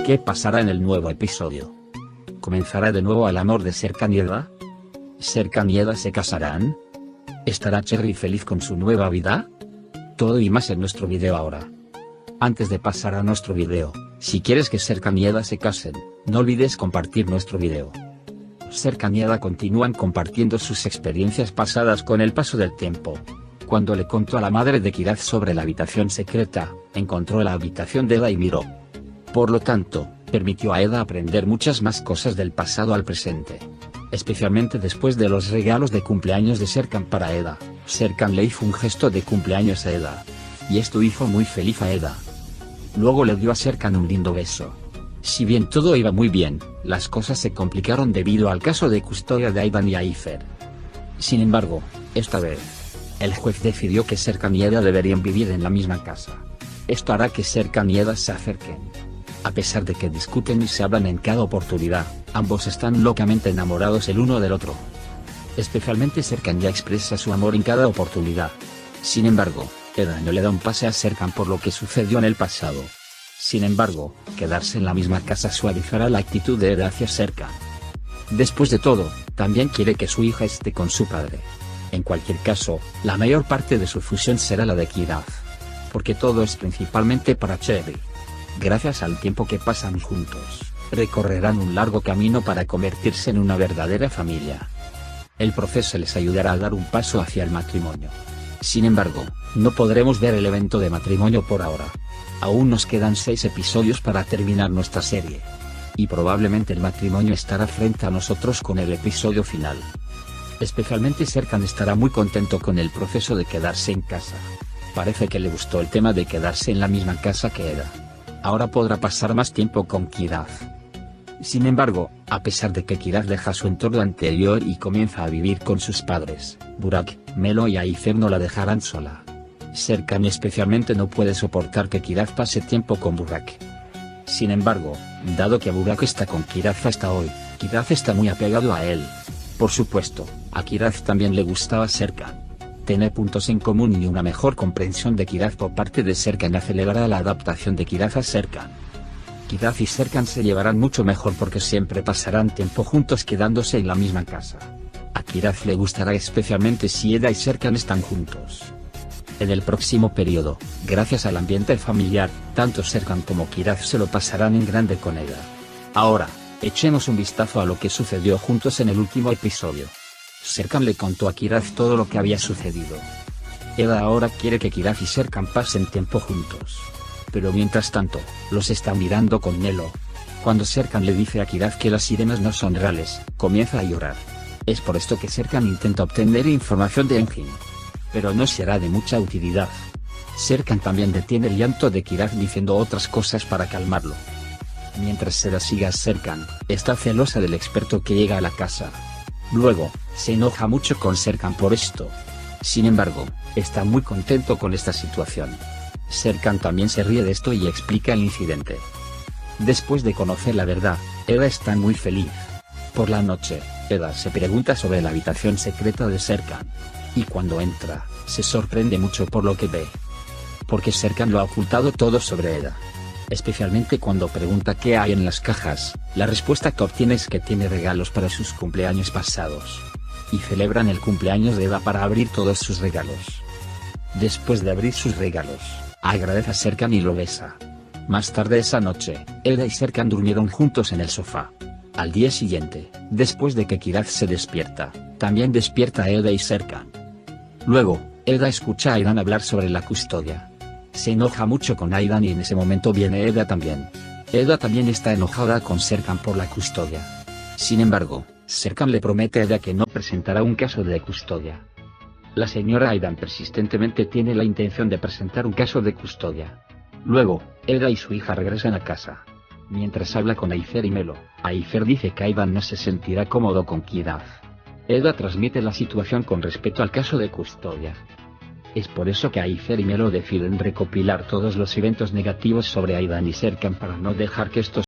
¿Qué pasará en el nuevo episodio? ¿Comenzará de nuevo el amor de Serkan y Eda? ¿Serkan y Eda se casarán? ¿Estará Cherry feliz con su nueva vida? Todo y más en nuestro video ahora. Antes de pasar a nuestro video, si quieres que Serkan y Eda se casen, no olvides compartir nuestro video. Serkan y Eda continúan compartiendo sus experiencias pasadas con el paso del tiempo. Cuando le contó a la madre de Kiraz sobre la habitación secreta, encontró la habitación de Eda y miró. Por lo tanto, permitió a Eda aprender muchas más cosas del pasado al presente. Especialmente después de los regalos de cumpleaños de Serkan para Eda, Serkan le hizo un gesto de cumpleaños a Eda. Y esto hizo muy feliz a Eda. Luego le dio a Serkan un lindo beso. Si bien todo iba muy bien, las cosas se complicaron debido al caso de custodia de Aydan y Ayfer. Sin embargo, esta vez, el juez decidió que Serkan y Eda deberían vivir en la misma casa. Esto hará que Serkan y Eda se acerquen. A pesar de que discuten y se hablan en cada oportunidad, ambos están locamente enamorados el uno del otro. Especialmente Serkan ya expresa su amor en cada oportunidad. Sin embargo, Eda no le da un pase a Serkan por lo que sucedió en el pasado. Sin embargo, quedarse en la misma casa suavizará la actitud de Eda hacia Serkan. Después de todo, también quiere que su hija esté con su padre. En cualquier caso, la mayor parte de su fusión será la de Kiraz. Porque todo es principalmente para Cherry. Gracias al tiempo que pasan juntos, recorrerán un largo camino para convertirse en una verdadera familia. El proceso les ayudará a dar un paso hacia el matrimonio. Sin embargo, no podremos ver el evento de matrimonio por ahora. Aún nos quedan 6 episodios para terminar nuestra serie. Y probablemente el matrimonio estará frente a nosotros con el episodio final. Especialmente Serkan estará muy contento con el proceso de quedarse en casa. Parece que le gustó el tema de quedarse en la misma casa que Eda. Ahora podrá pasar más tiempo con Kiraz. Sin embargo, a pesar de que Kiraz deja su entorno anterior y comienza a vivir con sus padres, Burak, Melo y Ayfer no la dejarán sola. Serkan especialmente no puede soportar que Kiraz pase tiempo con Burak. Sin embargo, dado que Burak está con Kiraz hasta hoy, Kiraz está muy apegado a él. Por supuesto, a Kiraz también le gustaba Serkan. Tener puntos en común y una mejor comprensión de Kiraz por parte de Serkan acelerará la adaptación de Kiraz a Serkan. Kiraz y Serkan se llevarán mucho mejor porque siempre pasarán tiempo juntos quedándose en la misma casa. A Kiraz le gustará especialmente si Eda y Serkan están juntos. En el próximo periodo, gracias al ambiente familiar, tanto Serkan como Kiraz se lo pasarán en grande con Eda. Ahora, echemos un vistazo a lo que sucedió juntos en el último episodio. Serkan le contó a Kiraz todo lo que había sucedido. Eda ahora quiere que Kiraz y Serkan pasen tiempo juntos. Pero mientras tanto, los está mirando con Melo. Cuando Serkan le dice a Kiraz que las sirenas no son reales, comienza a llorar. Es por esto que Serkan intenta obtener información de Engin. Pero no será de mucha utilidad. Serkan también detiene el llanto de Kiraz diciendo otras cosas para calmarlo. Mientras Eda sigue a Serkan, está celosa del experto que llega a la casa. Luego, se enoja mucho con Serkan por esto. Sin embargo, está muy contento con esta situación. Serkan también se ríe de esto y explica el incidente. Después de conocer la verdad, Eda está muy feliz. Por la noche, Eda se pregunta sobre la habitación secreta de Serkan. Y cuando entra, se sorprende mucho por lo que ve. Porque Serkan lo ha ocultado todo sobre Eda. Especialmente cuando pregunta qué hay en las cajas, la respuesta que obtiene es que tiene regalos para sus cumpleaños pasados. Y celebran el cumpleaños de Eda para abrir todos sus regalos. Después de abrir sus regalos, agradece a Serkan y lo besa. Más tarde esa noche, Eda y Serkan durmieron juntos en el sofá. Al día siguiente, después de que Kiraz se despierta, también despierta a Eda y Serkan. Luego, Eda escucha a Aydan hablar sobre la custodia. Se enoja mucho con Aydan y en ese momento viene Eda también. Eda también está enojada con Serkan por la custodia. Sin embargo, Serkan le promete a Eda que no presentará un caso de custodia. La señora Aydan persistentemente tiene la intención de presentar un caso de custodia. Luego, Eda y su hija regresan a casa. Mientras habla con Ayfer y Melo, Ayfer dice que Aydan no se sentirá cómodo con Kiraz. Eda transmite la situación con respecto al caso de custodia. Es por eso que Ayfer y Melo deciden recopilar todos los eventos negativos sobre Aydan y Serkan para no dejar que estos